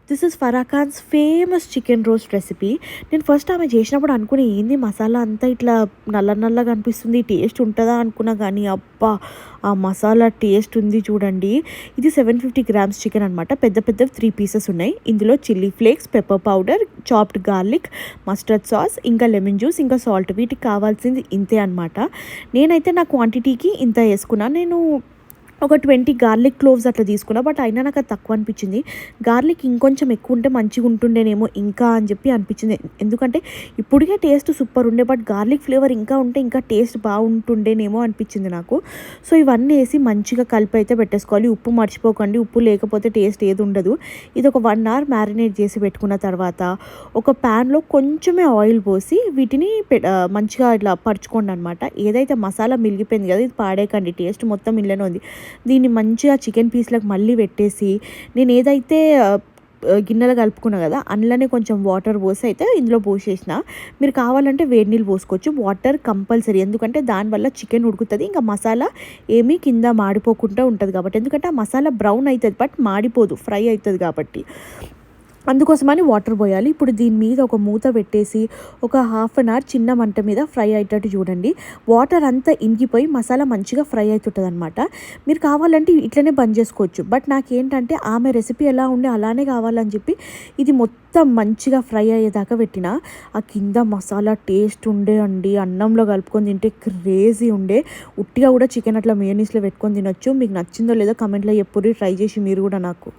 This is Farah Khan's famous chicken roast recipe. నేను first ఆమె చేసినప్పుడు అనుకుని ఏంది మసాలా అంతా ఇట్లా నల్ల నల్లగా అనిపిస్తుంది, టేస్ట్ ఉంటుందా అనుకున్నా, కానీ అబ్బా ఆ మసాలా టేస్ట్ ఉంది చూడండి. ఇది 750 గ్రామ్స్ చికెన్ అనమాట. పెద్ద పెద్ద 3 పీసెస్ ఉన్నాయి. ఇందులో chilli flakes, pepper powder, chopped garlic, mustard sauce, ఇంకా లెమన్ జ్యూస్, ఇంకా సాల్ట్. వీటికి కావాల్సింది ఇంతే అనమాట. నేనైతే నా క్వాంటిటీకి ఇంత వేసుకున్నాను. నేను ఒక 20 గార్లిక్ క్లోవ్స్ అట్లా తీసుకున్నా, బట్ అయినా నాకు అది తక్కువ అనిపించింది. గార్లిక్ ఇంకొంచెం ఎక్కువ ఉంటే మంచిగా ఉంటుండేనేమో ఇంకా అని చెప్పి అనిపించింది. ఎందుకంటే ఇప్పటికే టేస్ట్ సూపర్ ఉండే, బట్ గార్లిక్ ఫ్లేవర్ ఇంకా ఉంటే ఇంకా టేస్ట్ బాగుంటుండేనేమో అనిపించింది నాకు. సో ఇవన్నీ వేసి మంచిగా కలిపి అయితే పెట్టేసుకోవాలి. ఉప్పు మర్చిపోకండి, ఉప్పు లేకపోతే టేస్ట్ ఏది ఉండదు. ఇది ఒక 1 అవర్ మ్యారినేట్ చేసి పెట్టుకున్న తర్వాత ఒక ప్యాన్లో కొంచెమే ఆయిల్ పోసి వీటిని మంచిగా ఇట్లా పరుచుకోండి అనమాట. ఏదైతే మసాలా మిగిలిపోయింది కదా, ఇది పాడేకండి, టేస్ట్ మొత్తం ఇళ్ళనే ఉంది. దీన్ని మంచిగా చికెన్ పీస్లకు మళ్ళీ పెట్టేసి నేను ఏదైతే గిన్నెలో కలుపుకున్నా కదా, అందులోనే కొంచెం వాటర్ పోసి అయితే ఇందులో పోసేసిన. మీరు కావాలంటే వేడి నీళ్ళు పోసుకోవచ్చు. వాటర్ కంపల్సరీ, ఎందుకంటే దానివల్ల చికెన్ ఉడుకుతుంది, ఇంకా మసాలా ఏమీ కింద మాడిపోకుండా ఉంటుంది కాబట్టి. ఎందుకంటే ఆ మసాలా బ్రౌన్ అవుతుంది బట్ మాడిపోదు, ఫ్రై అవుతుంది కాబట్టి. అందుకోసమని వాటర్ పోయాలి. ఇప్పుడు దీని మీద ఒక మూత పెట్టేసి ఒక హాఫ్ అన్ అవర్ చిన్న మంట మీద ఫ్రై అయ్యేటట్టు చూడండి. వాటర్ అంతా ఇంకిపోయి మసాలా మంచిగా ఫ్రై అవుతుంటుంది అనమాట. మీరు కావాలంటే ఇట్లనే బంద్ చేసుకోవచ్చు, బట్ నాకేంటంటే ఆమె రెసిపీ ఎలా ఉండే అలానే కావాలని చెప్పి ఇది మొత్తం మంచిగా ఫ్రై అయ్యేదాకా పెట్టిన. ఆ కింద మసాలా టేస్ట్ ఉండే అండి, అన్నంలో కలుపుకొని తింటే క్రేజీ ఉండే. ఉట్టిగా కూడా చికెన్ అట్లా మేయోనీస్లో పెట్టుకొని తినొచ్చు. మీకు నచ్చిందో లేదో కమెంట్లో ఎప్పుడు ట్రై చేసి మీరు కూడా నాకు